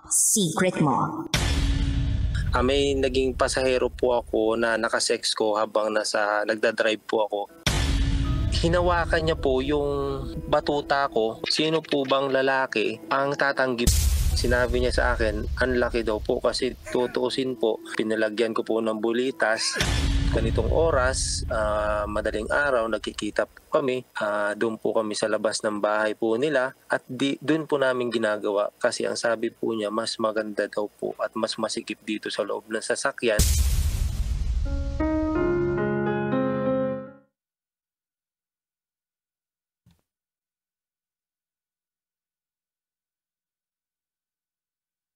secret mo. May naging pasahero po ako na nakasex ko habang nagdadrive po ako. Hinawakan niya po yung batuta ko. Sino po bang lalaki ang tatanggi? Sinabi niya sa akin, unlucky daw po kasi tutuusin po. Pinalagyan ko po ng bulitas. Ganitong oras, madaling araw, nagkikita po kami. Doon po kami sa labas ng bahay po nila at doon po namin ginagawa kasi ang sabi po niya mas maganda daw po at mas masikip dito sa loob ng sasakyan.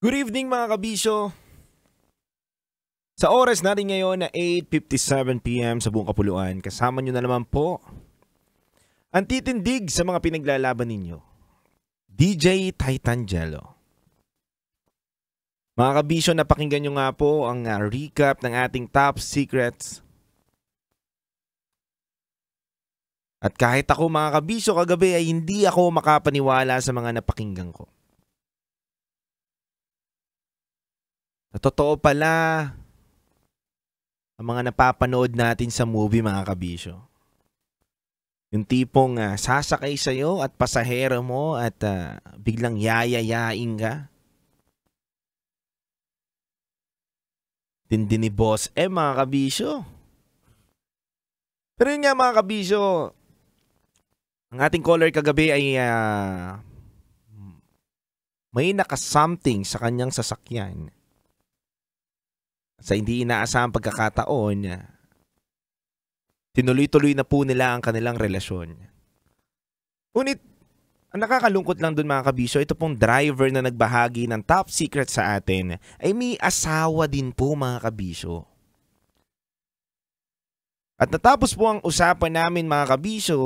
Good evening mga kabisyo. Sa oras natin ngayon na 8:57 PM sa buong kapuluan, kasama nyo na naman po ang titindig sa mga pinaglalaban ninyo, DJ Titangelo. Mga kabisyo, napakinggan nyo nga po ang recap ng ating top secrets. At kahit ako mga kabisyo kagabi ay hindi ako makapaniwala sa mga napakinggan ko. Na totoo pala ang mga napapanood natin sa movie mga kabisyo. Yung tipong sasakay sa'yo at pasahero mo at biglang yayayain ka. Tindi ni Boss mga kabisyo. Pero yun nga mga kabisyo, ang ating caller kagabi ay may naka-something sa kanyang sasakyan. Sa hindi inaasahang pagkakataon, tinuloy-tuloy na po nila ang kanilang relasyon. Ngunit, ang nakakalungkot lang dun mga kabisyo, ito pong driver na nagbahagi ng top secret sa atin ay may asawa din po mga kabisyo. At natapos po ang usapan namin mga kabisyo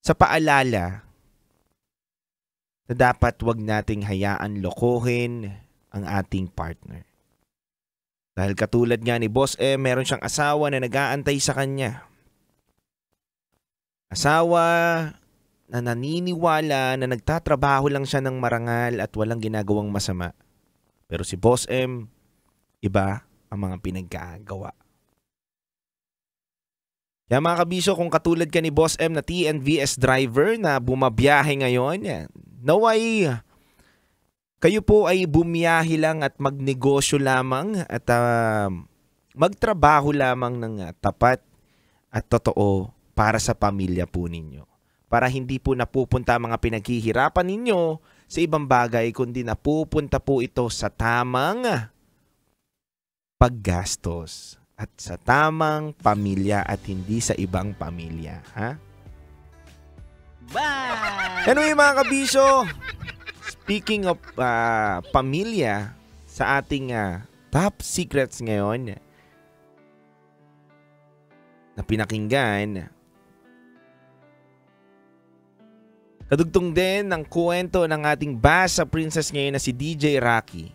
sa paalala na dapat wag nating hayaan lokohin ang ating partner. Dahil katulad nga ni Boss meron siyang asawa na nag-aantay sa kanya. Asawa na naniniwala na nagtatrabaho lang siya ng marangal at walang ginagawang masama. Pero si Boss iba ang mga pinagkagawa. Kaya mga kabisyo, kung katulad ka ni Boss na TNVS driver na bumabiyahe ngayon, naway kayo po ay bumiyahe lang at magnegosyo lamang at magtrabaho lamang ng tapat at totoo para sa pamilya po ninyo. Para hindi po napupunta ang mga pinaghihirapan ninyo sa ibang bagay, kundi napupunta po ito sa tamang paggastos at sa tamang pamilya at hindi sa ibang pamilya. Ha? Bye! Anyway mga kabisyo, speaking of pamilya, sa ating top secrets ngayon na pinakinggan, kadugtong din ng kwento ng ating Basa Princess ngayon na si DJ Rocky.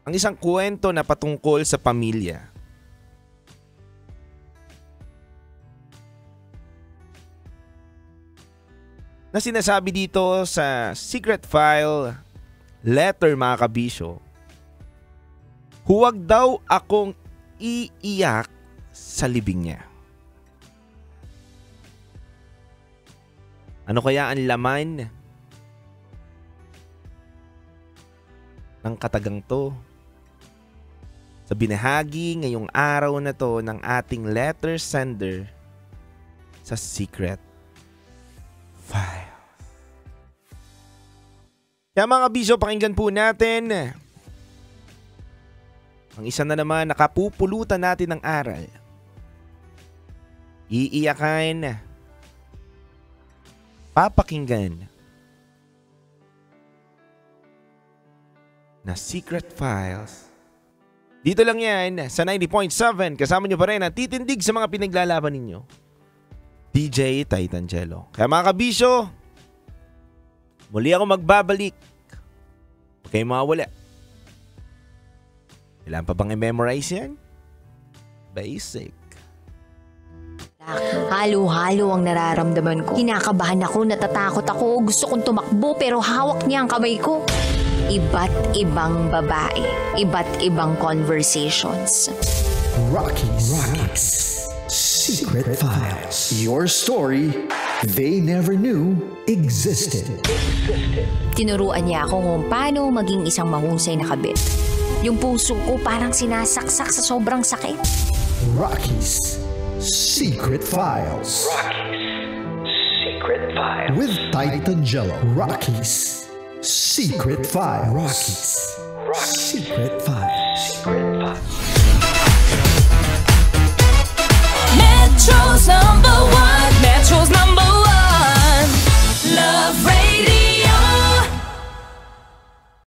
Ang isang kwento na patungkol sa pamilya. Na sinasabi dito sa secret file letter mga kabisyo, huwag daw akong iiyak sa libing niya. Ano kaya ang laman ng katagang to? Sa binahagi ngayong araw na to ng ating letter sender sa secret file. Kaya mga kabisyo, pakinggan po natin ang isa na naman nakapupulutan natin ng aral. Iiyakan, papakinggan na Secret Files. Dito lang yan sa 90.7. Kasama nyo pa rin ang titindig sa mga pinaglalaban ninyo, DJ Titangelo. Kaya mga kabisyo, muli ako magbabalik. Huwag kayong mawala. Kailangan pa bang i-memorize yan? Basic. Halo-halo ang nararamdaman ko. Kinakabahan ako, natatakot ako, gusto kong tumakbo pero hawak niya ang kamay ko. Iba't ibang babae, iba't ibang conversations. Rocky's Secret Files. Your story they never knew existed. Tinuruan niya ako kung paano maging isang mahusay na kabit. Yung puso ko parang sinasaksak sa sobrang sakit. Rocky's Secret Files. Secret Files. With Titan Jello. Rocky's Secret Files. Rocky's Secret Files.